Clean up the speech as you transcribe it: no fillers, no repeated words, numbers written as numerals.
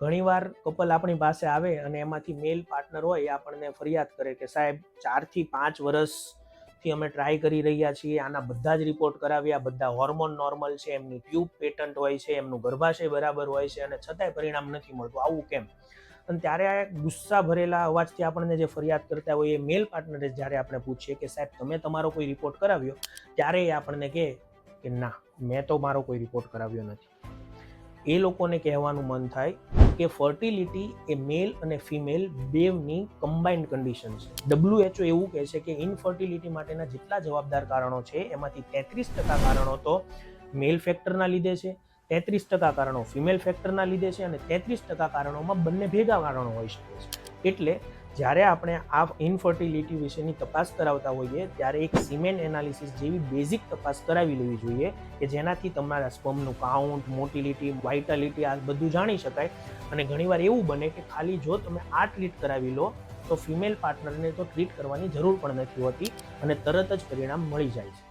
ઘણીવાર કપલ આપણી પાસે આવે અને એમાંથી મેલ પાર્ટનર હોય એ આપણને ફરિયાદ કરે કે સાહેબ 4 થી 5 વર્ષથી અમે ટ્રાય કરી રહ્યા છીએ, આના બધા જ રિપોર્ટ કરાવ્યા, બધા હોર્મોન નોર્મલ છે, એમની ટ્યુબ પેટન્ટ હોય છે, એમનું ગર્ભાશય બરાબર હોય છે અને છતાંય પરિણામ નથી મળતું, આવું કેમ? અને ત્યારે આ ગુસ્સા ભરેલા અવાજથી આપણને જે ફરિયાદ કરતા હોય એ મેલ પાર્ટનરે જ્યારે આપણે પૂછીએ કે સાહેબ તમે તમારો કોઈ રિપોર્ટ કરાવ્યો, ત્યારે એ આપણને કહે કે ના, મેં તો મારો કોઈ રિપોર્ટ કરાવ્યો નથી. એ લોકોને કહેવાનું મન થાય કે ફર્ટિલિટી એ મેલ અને ફિમેલ બેવની કમ્બાઇન્ડ કન્ડિશન છે. WHO એવું કહે છે કે ઇનફર્ટિલિટી માટેના જેટલા જવાબદાર કારણો છે એમાંથી 33% કારણો તો મેલ ફેક્ટરના લીધે છે, 33% કારણો ફિમેલ ફેક્ટરના લીધે છે અને 33% કારણોમાં બંને ભેગા કારણો હોઈ શકે છે. એટલે જ્યારે આપણે આ ઇનફર્ટિલિટી વિશેની તપાસ કરાવતા હોઈએ ત્યારે એક સિમેન એનાલિસિસ જેવી બેઝિક તપાસ કરાવી લેવી જોઈએ કે જેનાથી તમારા સ્પર્મનું કાઉન્ટ, મોટિલિટી, વાઇટાલિટી આ બધું જાણી શકાય. અને ઘણીવાર એવું બને કે ખાલી જો તમે આ ટ્રીટ કરાવી લો તો ફિમેલ પાર્ટનરને તો ટ્રીટ કરવાની જરૂર પણ નથી હોતી અને તરત જ પરિણામ મળી જાય છે.